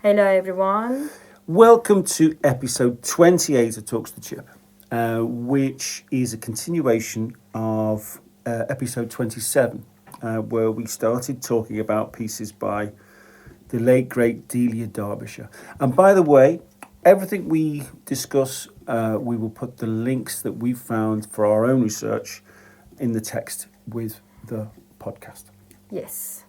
Hello everyone. Welcome to episode 28 of Talks to Chip, which is a continuation of episode 27, where we started talking about pieces by the late, great Delia Derbyshire. And by the way, everything we discuss, we will put the links that we found for our own research in the text with the podcast. Yes.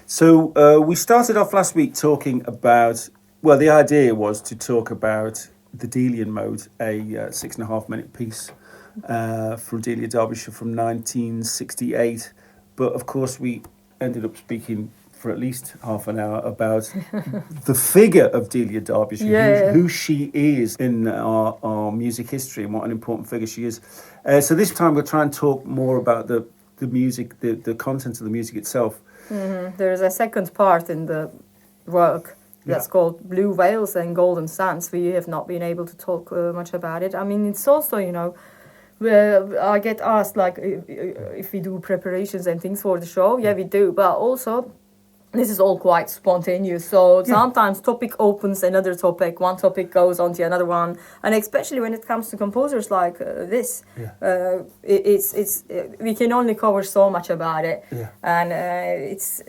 So we started off last week talking about, well, the idea was to talk about the Delian Mode, a 6.5 minute piece from Delia Derbyshire from 1968. But of course, we ended up speaking for at least half an hour about the figure of Delia Derbyshire, who she is in our music history and what an important figure she is. So this time we'll try and talk more about the music, the content of the music itself. Mm-hmm. There is a second part in the work that's called Blue Veils and Golden Sands. We have not been able to talk much about it. I mean, it's also, where I get asked, like, if we do preparations and things for the show. Yeah, we do. But also, this is all quite spontaneous. So sometimes topic opens another topic, one topic goes on to another one. And especially when it comes to composers like this, it's we can only cover so much about it. Yeah. And it's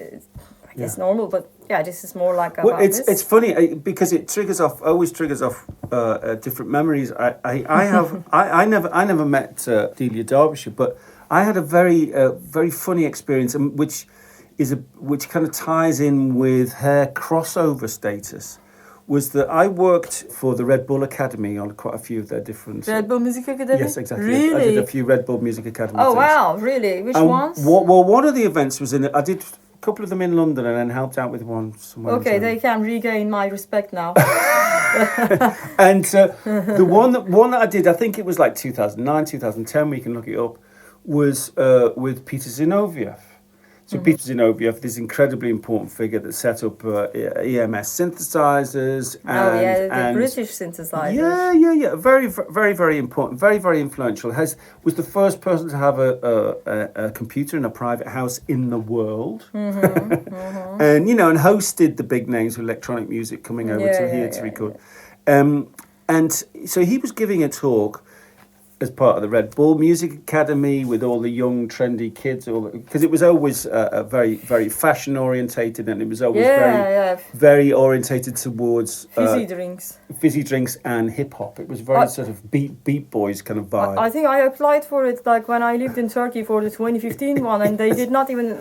normal, but this is more like about it's funny because it always triggers off different memories. I never met Delia Derbyshire, but I had a very funny experience, which kind of ties in with her crossover status, was that I worked for the Red Bull Academy on quite a few of their different... Red Bull Music Academy? Yes, exactly. Really? I did a few Red Bull Music Academy things. Wow, really? Which ones? Well, one of the events was I did a couple of them in London and then helped out with one somewhere. Okay, they can regain my respect now. And the one that I did, I think it was like 2009, 2010, we can look it up, was with Peter Zinoviev. So Peter Zinoviev, this incredibly important figure that set up EMS synthesizers. The British synthesizers. Yeah. Very, very, very important. Very, very influential. Was the first person to have a computer in a private house in the world. And and hosted the big names of electronic music coming over to record. And so he was giving a talk as part of the Red Bull Music Academy with all the young, trendy kids, because it was always very, very fashion orientated, and it was always very orientated towards fizzy drinks and hip hop. It was very sort of beat boys kind of vibe. I think I applied for it like when I lived in Turkey for the 2015 one, and they did not even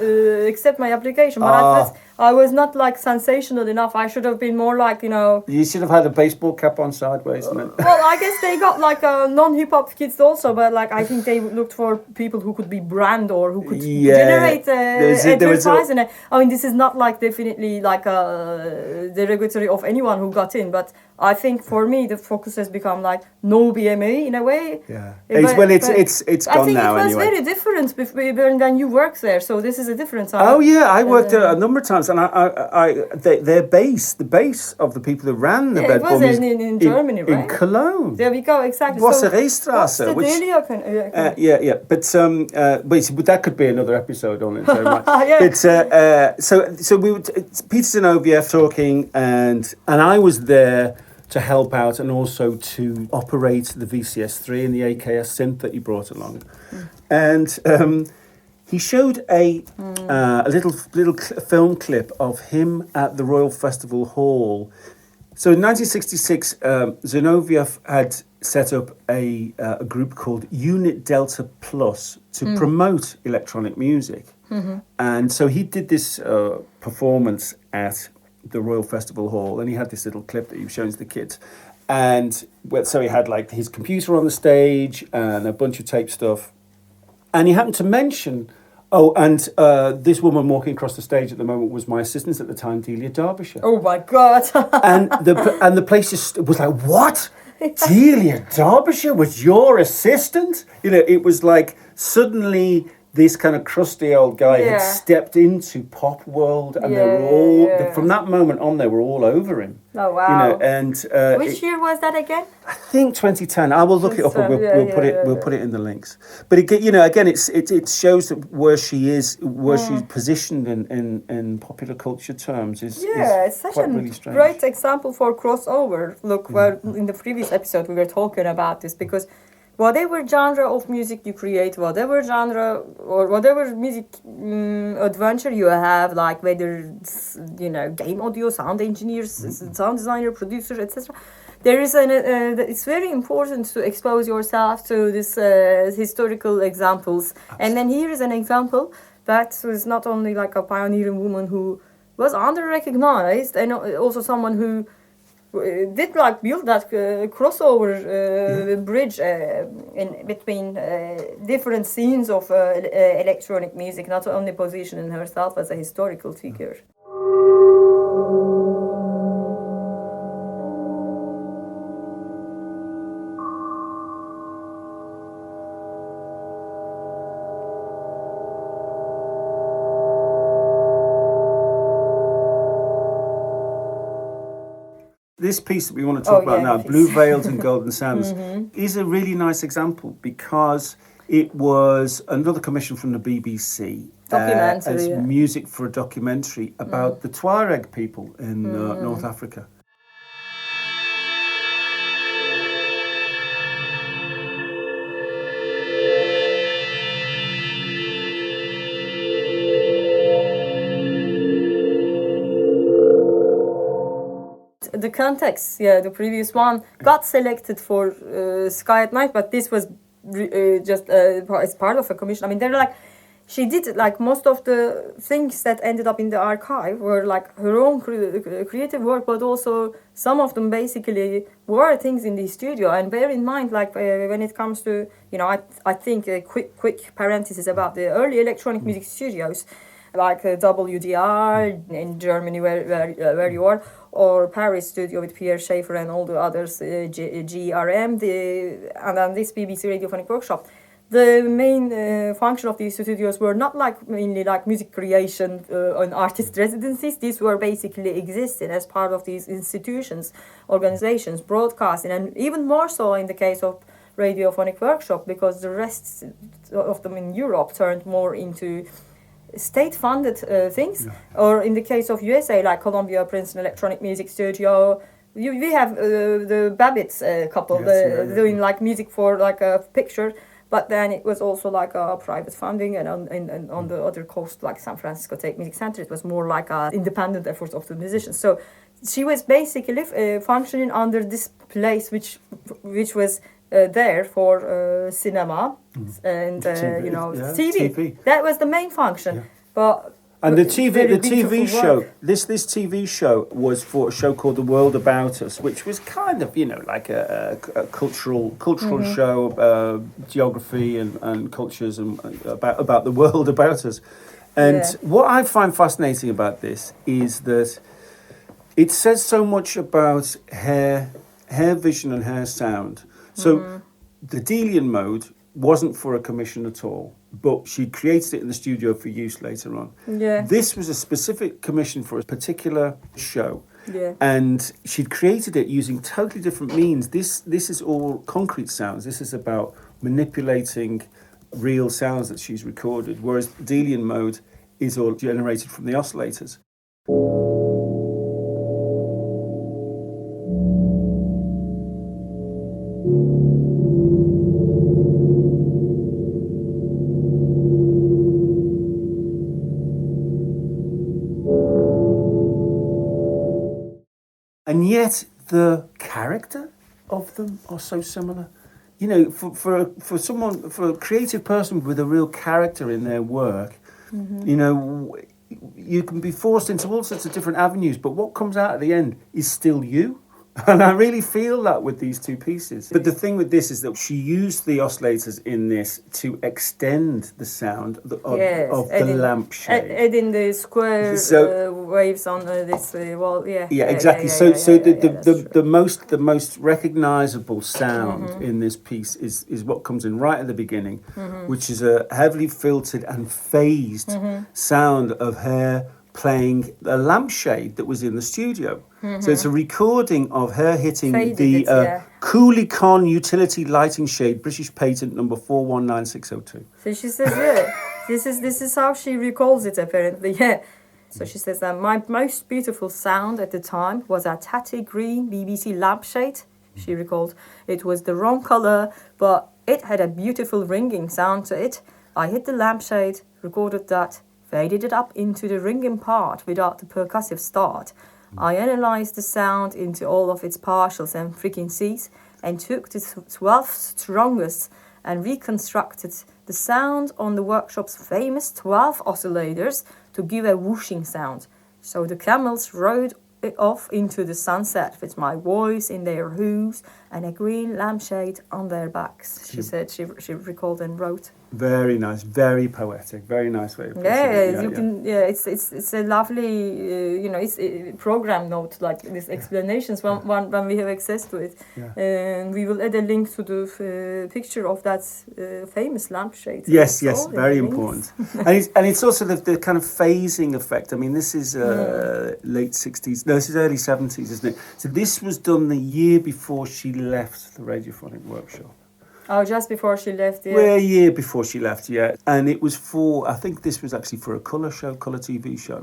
accept my application. But I was not like sensational enough. I should have been more like, You should have had a baseball cap on sideways. Well, I guess they got like non-hip hop kids also, but like I think they looked for people who could be brand or who could generate advertising. I mean, this is not like definitely like derogatory of anyone who got in, but I think for me the focus has become like no BMA in a way. Yeah, it's gone now anyway. I think it was very different when you worked there, so this is a difference. I worked there a number of times, and the base of the people who ran the Red Bull Music in Germany, right? In Cologne. There we go, exactly. Wasserstrasse. But that could be another episode on it. So we were Peter Zinoviev talking, and I was there to help out and also to operate the VCS3 and the AKS synth that he brought along. And he showed a little film clip of him at the Royal Festival Hall. So in 1966, Zinoviev had set up a group called Unit Delta Plus to promote electronic music. And so he did this performance at the Royal Festival Hall, and he had this little clip that he was showing to the kids. And so he had like his computer on the stage and a bunch of tape stuff. And he happened to mention, this woman walking across the stage at the moment was my assistant at the time, Delia Derbyshire. Oh my God. and the place just was like, what? Delia Derbyshire was your assistant? It was like suddenly this kind of crusty old guy had Yeah. stepped into pop world, and they were Yeah, all yeah. from that moment on they were all over him. Oh wow! You know, and Which year was that again? I think 2010. I will look it up and we'll put it we'll put it in the links. But again, you know, again, it shows that where she is, where she's positioned in popular culture terms is It's such quite a really strange. great example for crossover. Look, well, in the previous episode we were talking about this because whatever genre of music you create, whatever genre or whatever music adventure you have, like whether it's, you know, game audio, sound engineers, sound designer, producer, etc. There is it's very important to expose yourself to this historical examples. And then here is an example that was not only like a pioneering woman who was under-recognized, and also someone who did like build that crossover bridge in between different scenes of electronic music, not only positioning herself as a historical figure. This piece that we want to talk about now, please. Blue Veils and Golden Sands, is a really nice example because it was another commission from the BBC as music for a documentary about the Tuareg people in North Africa. The context, the previous one got selected for Sky at Night, but this was just as part of a commission. I mean, they're like, she did like most of the things that ended up in the archive were like her own creative work, but also some of them basically were things in the studio. And bear in mind, like when it comes to, you know, I think a quick parenthesis about the early electronic music studios, like WDR in Germany, where you are, or Paris studio with Pierre Schaeffer and all the others, GRM, and then this BBC Radiophonic Workshop. The main function of these studios were not like mainly like music creation and artist residencies. These were basically existing as part of these institutions, organizations, broadcasting, and even more so in the case of Radiophonic Workshop, because the rest of them in Europe turned more into state-funded things, or in the case of USA, like Columbia Princeton Electronic Music Studio, we have the Babbitt's couple doing like music for like a picture, but then it was also like a private funding, and on the other coast, like San Francisco State Music Center, it was more like an independent effort of the musicians. So she was basically functioning under this place, which was there for cinema and TV, you know, TV. That was the main function. But and the TV show, this TV show was for a show called The World About Us, which was kind of, you know, like a cultural show, geography and cultures and about the world about us. And what I find fascinating about this is that it says so much about her vision and her sound. So the Delian mode wasn't for a commission at all, but she created it in the studio for use later on. This was a specific commission for a particular show. And she'd created it using totally different means. This is all concrete sounds. This is about manipulating real sounds that she's recorded, whereas Delian mode is all generated from the oscillators. And yet the character of them are so similar. You know, for a creative person with a real character in their work, you know, you can be forced into all sorts of different avenues, but what comes out at the end is still you. And I really feel that with these two pieces. But the thing with this is that she used the oscillators in this to extend the sound of the lampshade. Adding the square waves on this wall. Yeah. Yeah, exactly. The most recognizable sound in this piece is what comes in right at the beginning, which is a heavily filtered and phased sound of her playing a lampshade that was in the studio. So it's a recording of her hitting Cooley-Con utility lighting shade, British patent number 419602. So she says, this is how she recalls it apparently, So she says that my most beautiful sound at the time was a tatty green BBC lampshade. She recalled it was the wrong colour, but it had a beautiful ringing sound to it. I hit the lampshade, recorded that, faded it up into the ringing part without the percussive start. I analysed the sound into all of its partials and frequencies and took the 12 strongest and reconstructed the sound on the workshop's famous 12 oscillators to give a whooshing sound. So the camels rode it off into the sunset with my voice in their hooves and a green lampshade on their backs. She said she recalled and wrote. Very nice, very poetic, very nice way of putting it. It's a lovely, it's a program note like these explanations when we have access to it. And we will add a link to the picture of that famous lampshade. Yes, very important. and it's also the kind of phasing effect. I mean, this is late 60s. No, this is early 70s, isn't it? So this was done the year before she left the radiophonic workshop. Oh, just before she left, yeah. Well, a year before she left, yeah. And it was I think this was actually for a colour TV show.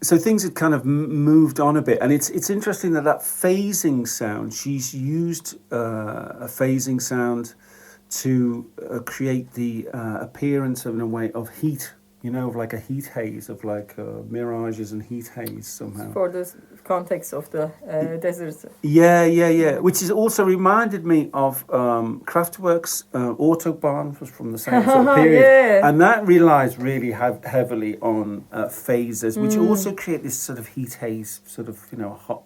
So things had kind of moved on a bit. And it's interesting that phasing sound, she's used a phasing sound to create the appearance of, in a way, of heat. Of like a heat haze, of like mirages and heat haze somehow. For the context of the desert. Yeah. Which is also reminded me of Kraftwerk's Autobahn, was from the same sort of period. And that relies really heavily on phases, which also create this sort of heat haze, sort of,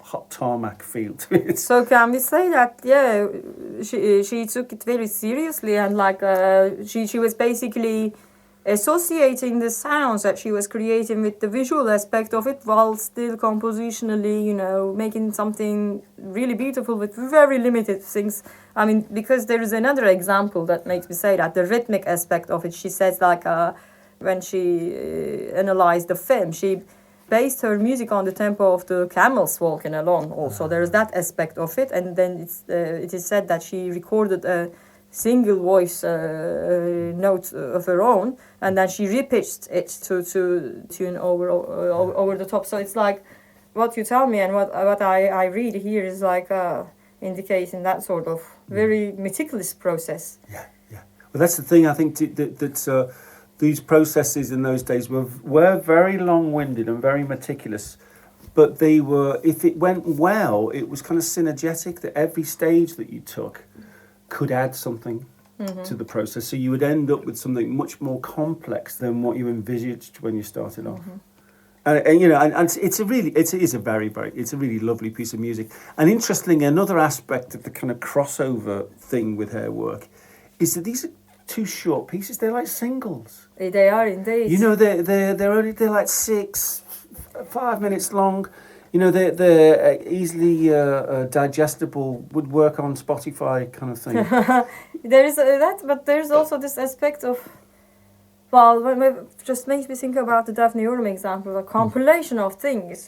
hot tarmac feel to it. So can we say that, she took it very seriously and like she was basically associating the sounds that she was creating with the visual aspect of it while still compositionally, making something really beautiful with very limited things. I mean, because there is another example that makes me say that, the rhythmic aspect of it. She says like when she analyzed the film, she based her music on the tempo of the camels walking along also. There is that aspect of it. And then it is said that she recorded a single voice note of her own, and then she repitched it to tune over the top. So it's like what you tell me and what I read here is like indicating that sort of very meticulous process. Yeah. Well, that's the thing. I think that these processes in those days were very long-winded and very meticulous. But they were, if it went well, it was kind of synergetic, that every stage that you took could add something to the process, so you would end up with something much more complex than what you envisaged when you started off. And it's a really lovely piece of music. And interestingly, another aspect of the kind of crossover thing with her work is that these are two short pieces. They're like singles. They are indeed. They're like 5 minutes long. They're easily digestible, would work on Spotify kind of thing. There is that, but there's also this aspect of, it just makes me think about the Daphne Urim example, a compilation of things.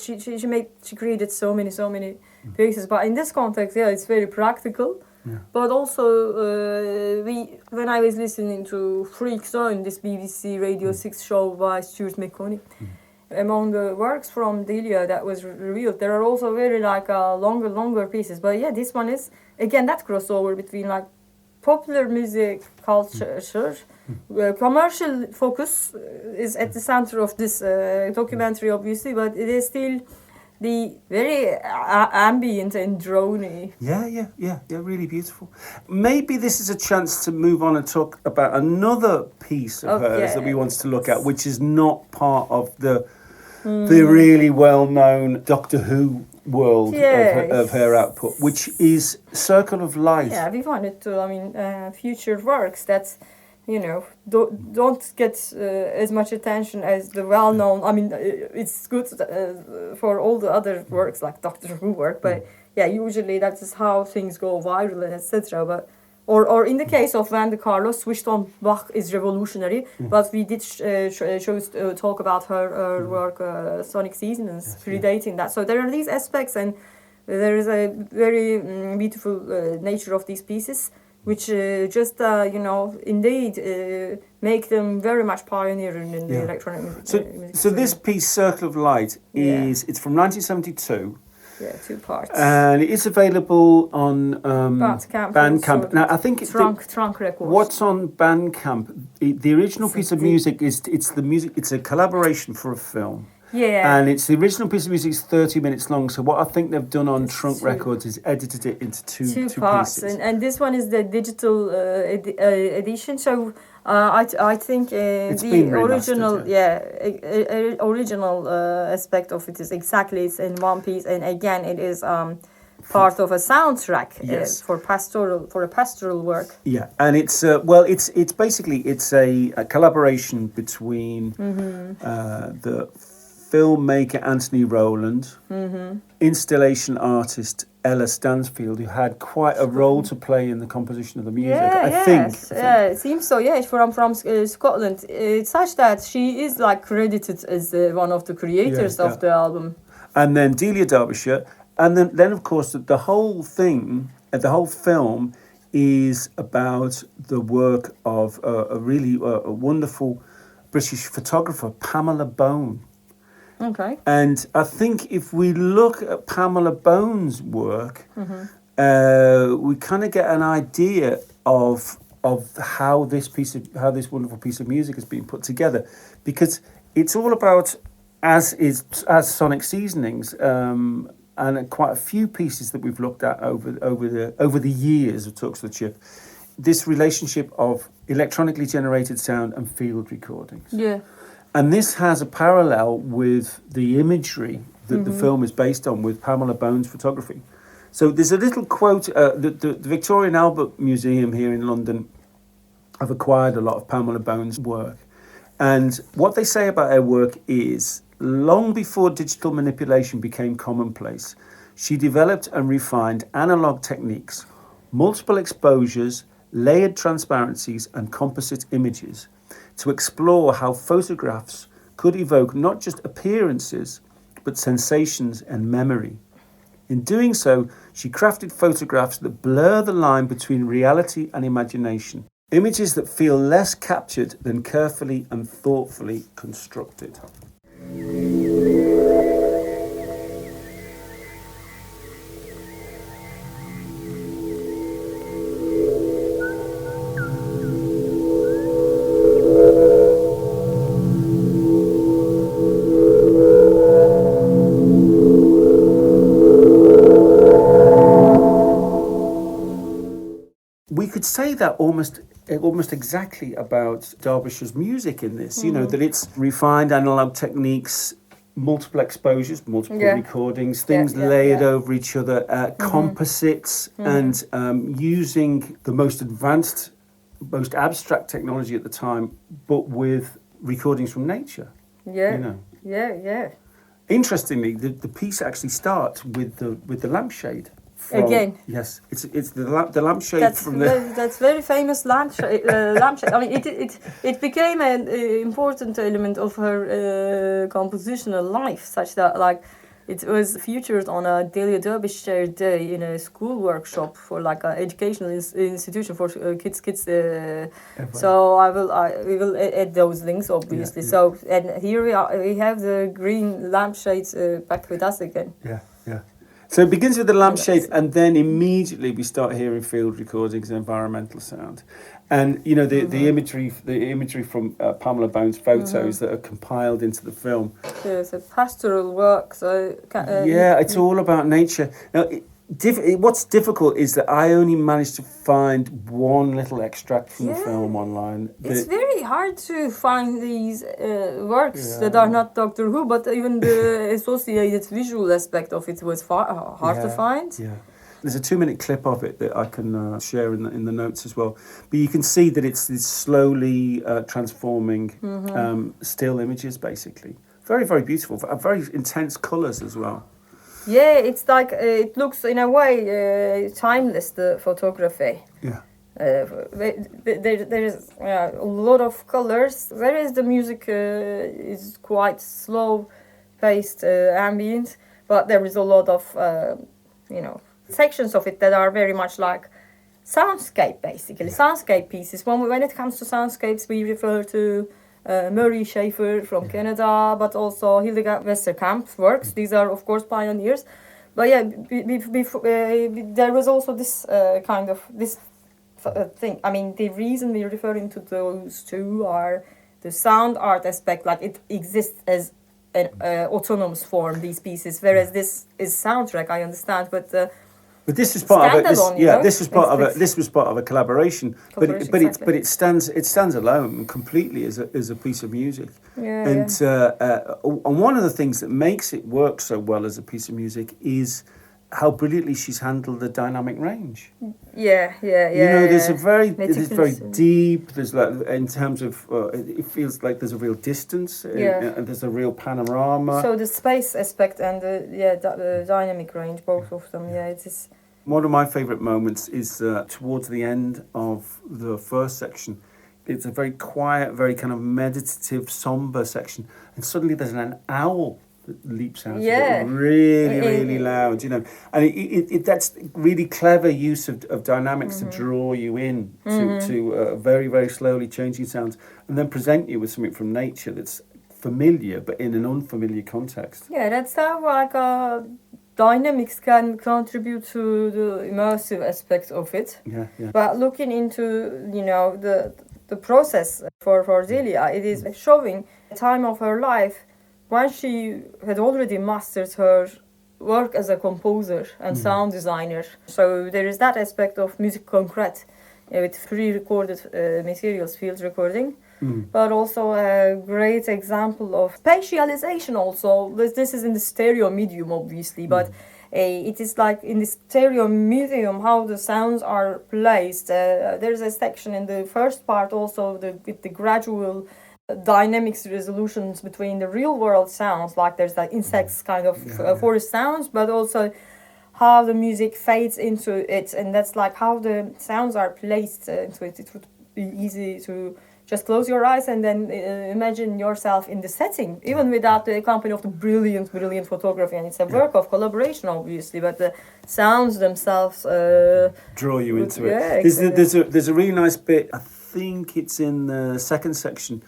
She created so many pieces, but in this context, it's very practical. Yeah. But also, when I was listening to Freak Zone, this BBC Radio 6 show by Stuart McConney, among the works from Delia that was revealed, there are also very longer pieces. But this one is again that crossover between like popular music culture, commercial focus is at the center of this documentary, obviously, but it is still the very ambient and droney. Yeah, really beautiful. Maybe this is a chance to move on and talk about another piece of hers that we want to look at, which is not part of the the really well-known Doctor Who world of her output, which is Circle of Light. Yeah, we wanted to, future works that, don't get as much attention as the well-known. It's good for all the other works like Doctor Who work, but usually that is how things go viral and etc. But or in the case of when the Carlos switched on Bach is revolutionary, but we did chose to talk about her work, Sonic Seasons, predating that. So there are these aspects, and there is a very beautiful nature of these pieces, which indeed make them very much pioneering in the electronic music. So this piece, Circle of Light, it's from 1972. Yeah, 2 parts. And it is available on Bandcamp. Now, I think Trunk Records. What's on Bandcamp? The original piece of music it's the music. It's a collaboration for a film. Yeah. And the original piece of music is 30 minutes long. So what I think they've done on Trunk Records is edited it into two parts. pieces. And this one is the digital edition. So I think the original, original aspect of it is exactly it's in one piece. And again, it is part of a soundtrack for a pastoral work. Yeah, and it's basically a collaboration between the filmmaker Anthony Rowland, installation artist Ella Stansfield, who had quite a role to play in the composition of the music. I think. Yeah, it seems so. Yeah, from Scotland. It's such that she is credited as one of the creators of the album. And then Delia Derbyshire, and then of course the whole thing, the whole film is about the work of a really wonderful British photographer, Pamela Bone. Okay. And I think if we look at Pamela Bone's work, we kind of get an idea of how this wonderful piece of music has been put together, because it's all about as Sonic Seasonings, and quite a few pieces that we've looked at over the years of Talks to the Chip, this relationship of electronically generated sound and field recordings. Yeah. And this has a parallel with the imagery that the film is based on, with Pamela Bone's photography. So there's a little quote, the Victoria and Albert Museum here in London have acquired a lot of Pamela Bone's work. And what they say about her work is, long before digital manipulation became commonplace, she developed and refined analog techniques, multiple exposures, layered transparencies and composite images, to explore how photographs could evoke not just appearances, but sensations and memory. In doing so, she crafted photographs that blur the line between reality and imagination, images that feel less captured than carefully and thoughtfully constructed. We could say that almost exactly about Derbyshire's music in this, that it's refined analog techniques, multiple exposures, multiple recordings, things layered over each other, composites, and using the most advanced, most abstract technology at the time, but with recordings from nature. Yeah. Interestingly, the piece actually starts with the lampshade. Again. Yes, it's the lampshade from the. That's very famous lampshade. Lampshade. I mean, it became an important element of her compositional life, such that it was featured on a Delia Derbyshire day in a school workshop for an educational institution for kids. So we will add those links, obviously. Yeah. So and here we have the green lampshades back with us again. Yeah. So it begins with the lampshade, and then immediately we start hearing field recordings and environmental sound, and the imagery from Pamela Bone's photos that are compiled into the film. It's a pastoral work, so it's all about nature. Now, what's difficult is that I only managed to find one little extract from the Yeah. film online. It's very hard to find these works that are not Doctor Who, but even the associated visual aspect of it was hard to find. Yeah. There's a 2-minute clip of it that I can share in the notes as well. But you can see that it's slowly transforming still images, basically. Very, very beautiful. Very intense colours as well. Yeah, it's like it looks in a way timeless, the photography. Yeah. There is a lot of colors, whereas the music is quite slow-paced, ambient, but there is a lot of, sections of it that are very much like soundscape, basically. Yeah. Soundscape pieces. When it comes to soundscapes, we refer to Murray Schafer from Canada, but also Hildegard Westerkamp's works. These are, of course, pioneers. But yeah, there was also this kind of thing. I mean, the reason we're referring to those two are the sound art aspect, like it exists as an autonomous form, these pieces, whereas this is soundtrack, I understand, but this is part of it. This was part of a collaboration. But exactly. it stands alone completely as a piece of music. And one of the things that makes it work so well as a piece of music is how brilliantly she's handled the dynamic range. Yeah. There's very deep. There's like in terms of it feels like there's a real distance. And there's a real panorama. So the space aspect and the dynamic range, both of them. Yeah, it is. One of my favourite moments is towards the end of the first section. It's a very quiet, very kind of meditative, sombre section, and suddenly there's an owl that leaps out of it, really loud, and that's really clever use of dynamics to draw you in to very, very slowly changing sounds, and then present you with something from nature that's familiar but in an unfamiliar context. Yeah, that's how dynamics can contribute to the immersive aspect of it. Yeah. But looking into the process for Delia, it is showing the time of her life when she had already mastered her work as a composer and sound designer. So there is that aspect of music concrete with pre-recorded materials, field recording, but also a great example of spatialization also. This is in the stereo medium, obviously, but it is like in the stereo medium how the sounds are placed. There's a section in the first part also with the gradual dynamics resolutions between the real world sounds, like there's like insects kind of forest sounds, but also how the music fades into it, and that's like how the sounds are placed into it. It would be easy to just close your eyes and then imagine yourself in the setting, even without the company of the brilliant photography. And it's a work of collaboration, obviously, but the sounds themselves draw you into it. Yeah, exactly. There's a really nice bit, I think it's in the second section,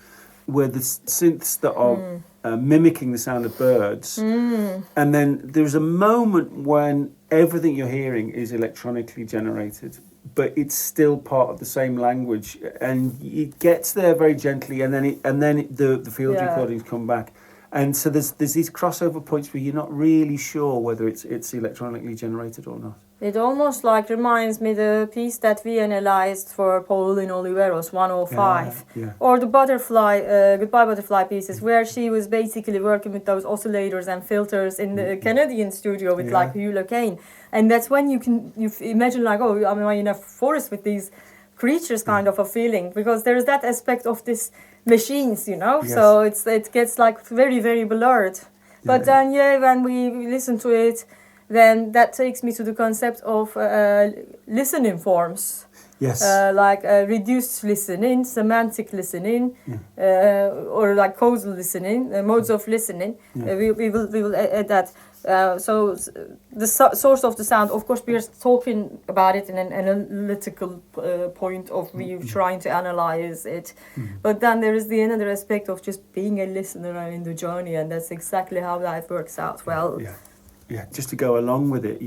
where the synths that are mimicking the sound of birds. And then there's a moment when everything you're hearing is electronically generated, but it's still part of the same language, and it gets there very gently, and then the field recordings come back. And so there's these crossover points where you're not really sure whether it's electronically generated or not. It almost like reminds me the piece that we analyzed for Pauline Oliveros 105, or the Goodbye Butterfly pieces, where she was basically working with those oscillators and filters in the Canadian studio with like Hugh Locane. And that's when you imagine like, I'm in a forest with these creatures, kind of a feeling, because there's that aspect of this machines, so it gets like very, very blurred. But then when we listen to it, then that takes me to the concept of listening forms. Yes. Like reduced listening, semantic listening, or like causal listening, modes of listening. We will add that. So the source of the sound, of course, we are talking about it in an analytical point of view, trying to analyze it. But then there is the another aspect of just being a listener in the journey, and that's exactly how that works out well. Yeah, just to go along with it,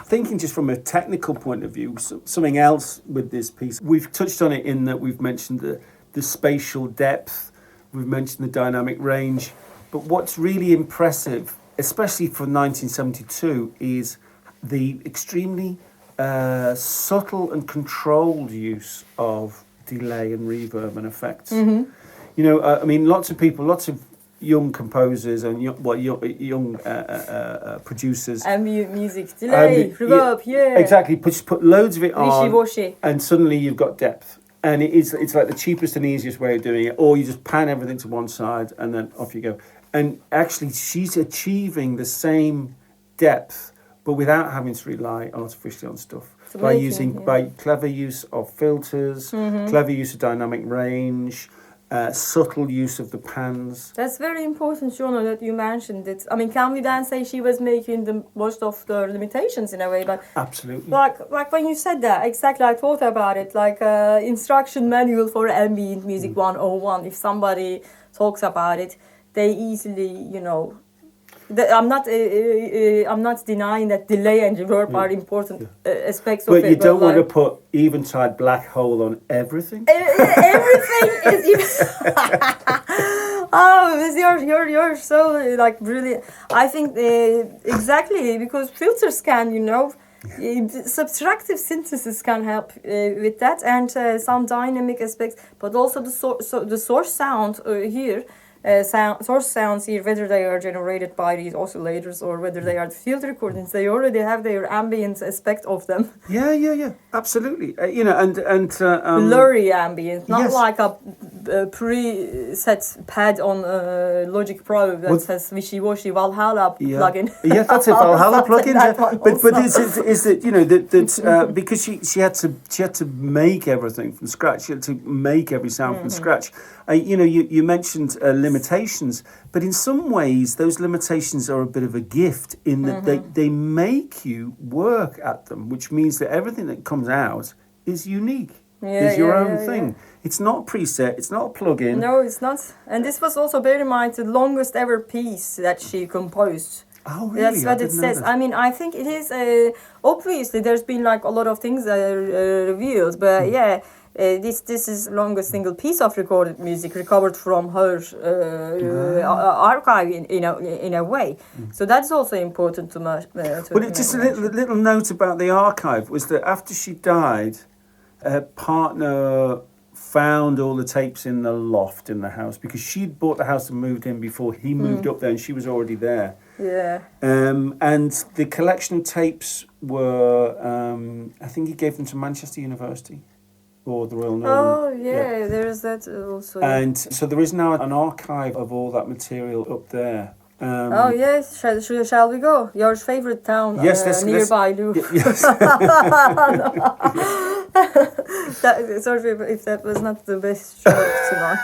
Thinking just from a technical point of view, something else with this piece, we've touched on it in that we've mentioned the spatial depth, we've mentioned the dynamic range, but what's really impressive, especially for 1972, is the extremely subtle and controlled use of delay and reverb and effects. Mm-hmm. You know, I mean, lots of young composers and young producers. Ambient music, delay, reverb, yeah. Exactly, just put loads of it on, Wishy-washy. and suddenly you've got depth. And it's like the cheapest and easiest way of doing it. Or you just pan everything to one side and then off you go. And actually, she's achieving the same depth, but without having to rely artificially on stuff. By clever use of filters, clever use of dynamic range, subtle use of the pans. That's very important, Jono, that you mentioned it. I mean, can we then say she was making the most of the limitations in a way? But absolutely. Like when you said that, exactly, I thought about it, like instruction manual for ambient music 101. If somebody talks about it, they easily, you know. I'm not denying that delay and reverb are important aspects of it. But you don't want to put eventide black hole on everything. Everything is. Oh, you're so like brilliant. I think exactly because filters can, you know, subtractive synthesis can help with that, and some dynamic aspects, but also the source sound here. Source sounds here, whether they are generated by these oscillators or whether they are the field recordings, they already have their ambient aspect of them. Yeah, absolutely. You know, and blurry ambient, not yes. like a preset pad on Logic Pro that says wishy-washy Valhalla plugin. Yeah, that's a Valhalla plugin. But is that, you know, that because she had to make everything from scratch. She had to make every sound from scratch. You know, you mentioned limitations, but in some ways those limitations are a bit of a gift in that they make you work at them, which means that everything that comes out is unique, is your own thing. Yeah. It's not preset, it's not a plugin. No, it's not. And this was also, bear in mind, the longest ever piece that she composed. Oh, really? That's what it says. I mean, I think it is, obviously there's been like a lot of things that are revealed, but this is longest single piece of recorded music recovered from her archive in a way. So that's also important to just a little note about the archive was that after she died, her partner found all the tapes in the loft in the house because she'd bought the house and moved in before he moved up there, and she was already there. Yeah. And the collection of tapes were, I think he gave them to Manchester University. Or the Royal Northern. Oh, yeah, there's that also. And so there is now an archive of all that material up there. Oh, yes, shall we go? Your favourite town nearby, Lou. Yes. Sorry if that was not the best joke tonight.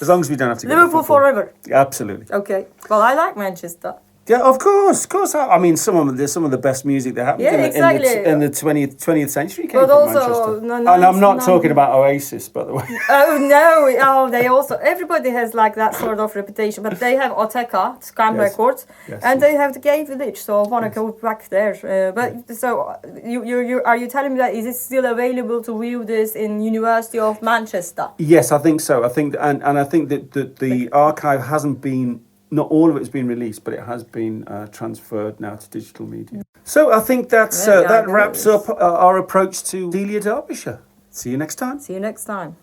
As long as we don't have to go Liverpool forever. Absolutely. Okay. Well, I like Manchester. Yeah, of course. I mean, some of the best music that happened in the 20th century came from Manchester. And I'm not talking about Oasis, by the way. Oh no! They also, everybody has like that sort of reputation, but they have Oteka, Scam Records, and they have the Gay Village. So I want to go back there. But so you are you telling me that is it still available to view this in University of Manchester? Yes, I think so. I think and I think that the archive hasn't been. Not all of it has been released, but it has been transferred now to digital media. So I think that wraps up our approach to Delia Derbyshire. See you next time. See you next time.